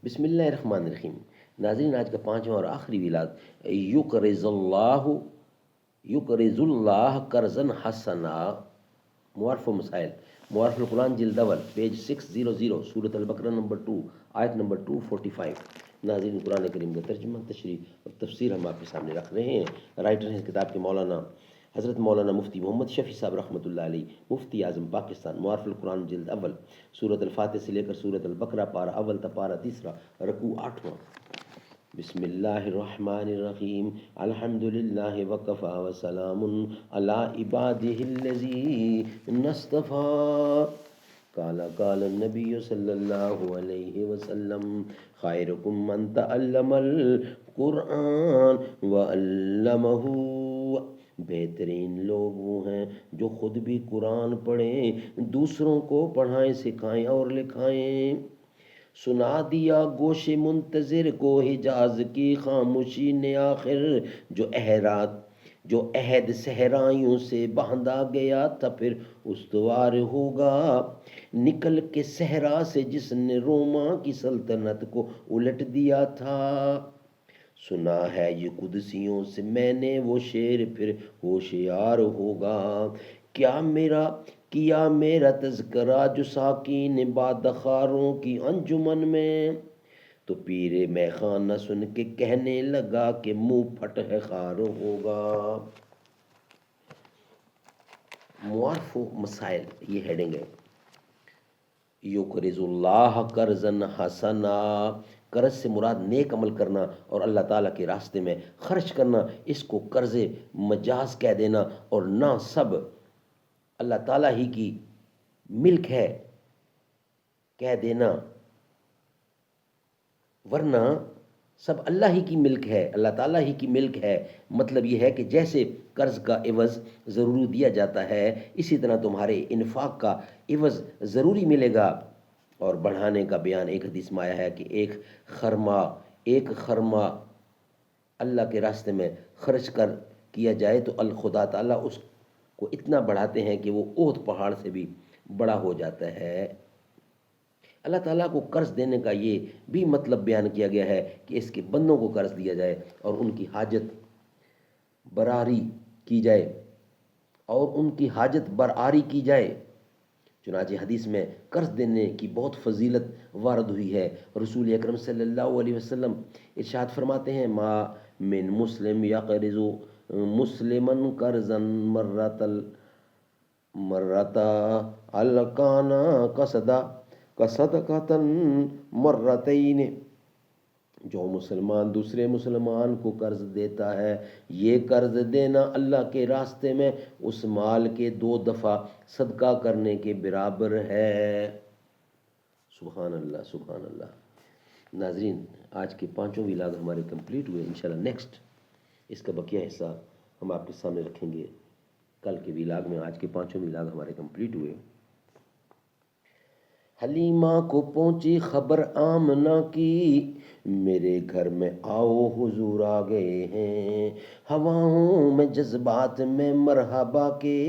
بسم اللہ الرحمن الرحیم۔ ناظرین، آج کا پانچواں اور آخری ویلاگ یقرض اللہ قرضا حسنا۔ معارف و مسائل، معارف القرآن جلد اول پیج 600، سورۃ البقرہ نمبر 2، آیت نمبر 245۔ ناظرین، قرآن کریم کا ترجمہ، تشریح اور تفسیر ہم آپ کے سامنے رکھ رہے ہیں۔ رائٹر ہیں اس کتاب کے مولانا حضرت مولانا مفتی محمد شفیع صاحب رحمۃ اللہ علیہ، مفتی اعظم پاکستان۔ معارف القرآن جلد اول، سورۃ الفاتح سے لے کر سورۃ البقرہ، پارہ اول تا پارہ تیسرا، رکوع 8واں۔ بسم اللہ الرحمن الرحیم۔ الحمد للہ وکفی وسلام علی عبادہ الذین اصطفی۔ قال النبی صلی اللہ علیہ وسلم خیرکم من تعلم القرآن وعلمہ۔ بہترین لوگ وہ ہیں جو خود بھی قرآن پڑھیں، دوسروں کو پڑھائیں، سکھائیں اور لکھائیں۔ سنا دیا گوش منتظر کو حجاز کی خاموشی نے آخر، جو عہد صحرائیوں سے باندھا گیا تھا پھر استوار ہوگا، نکل کے صحرا سے جس نے روما کی سلطنت کو الٹ دیا تھا۔ سنا ہے یہ قدسیوں سے میں نے وہ شعر پھر ہوشیار ہوگا، کیا میرا تذکرہ جو ساکین بادخاروں کی انجمن میں۔ تو پیر میں خانہ سن کے کہنے لگا کہ منہ پھٹ ہے خار ہوگا۔ معارف و مسائل، یہ ہیڈنگ ہے۔ یقرض اللہ قرضا حسنا، قرض سے مراد نیک عمل کرنا اور اللہ تعالیٰ کے راستے میں خرچ کرنا، اس کو قرض مجاز کہہ دینا، اور نہ سب اللہ تعالیٰ ہی کی ملک ہے کہہ دینا، ورنہ سب اللہ ہی کی ملک ہے، اللہ تعالیٰ ہی کی ملک ہے۔ مطلب یہ ہے کہ جیسے قرض کا عوض ضرور دیا جاتا ہے، اسی طرح تمہارے انفاق کا عوض ضروری ملے گا۔ اور بڑھانے کا بیان ایک حدیث میں آیا ہے کہ ایک خرمہ اللہ کے راستے میں خرچ کیا جائے تو خدا تعالیٰ اس کو اتنا بڑھاتے ہیں کہ وہ احد پہاڑ سے بھی بڑا ہو جاتا ہے۔ اللہ تعالیٰ کو قرض دینے کا یہ بھی مطلب بیان کیا گیا ہے کہ اس کے بندوں کو قرض دیا جائے اور ان کی حاجت برآری کی جائے چنانچہ حدیث میں قرض دینے کی بہت فضیلت وارد ہوئی ہے۔ رسول اکرم صلی اللہ علیہ وسلم ارشاد فرماتے ہیں، ما من مسلم یقرض مسلما قرضا مرتا الکانا کصدقۃ مرتین۔ جو مسلمان دوسرے مسلمان کو قرض دیتا ہے، یہ قرض دینا اللہ کے راستے میں اس مال کے 2 دفعہ صدقہ کرنے کے برابر ہے۔ سبحان اللہ، سبحان اللہ۔ ناظرین، آج کے پانچوں ویلاگ ہمارے کمپلیٹ ہوئے۔ انشاءاللہ نیکسٹ اس کا بقیہ حصہ ہم آپ کے سامنے رکھیں گے کل کے ویلاگ میں۔ آج کے پانچوں ویلاگ ہمارے کمپلیٹ ہوئے۔ حلیمہ کو پہنچی خبر آمنہ کی، میرے گھر میں آؤ حضور آ گئے ہیں۔ ہواؤں میں جذبات میں مرحبا کے،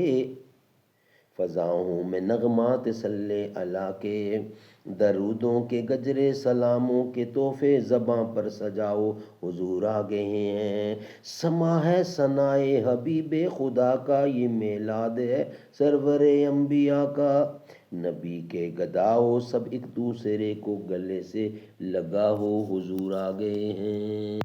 فضاؤں میں نغمات صلی علی کے، درودوں کے گجرے سلاموں کے تحفے زباں پر سجاؤ حضور آ گئے ہیں۔ سما ہے ثنائے حبیب خدا کا، یہ میلاد ہے سرور انبیاء کا، نبی کے گداؤ سب ایک دوسرے کو گلے سے لگا ہو حضور آ گئے ہیں۔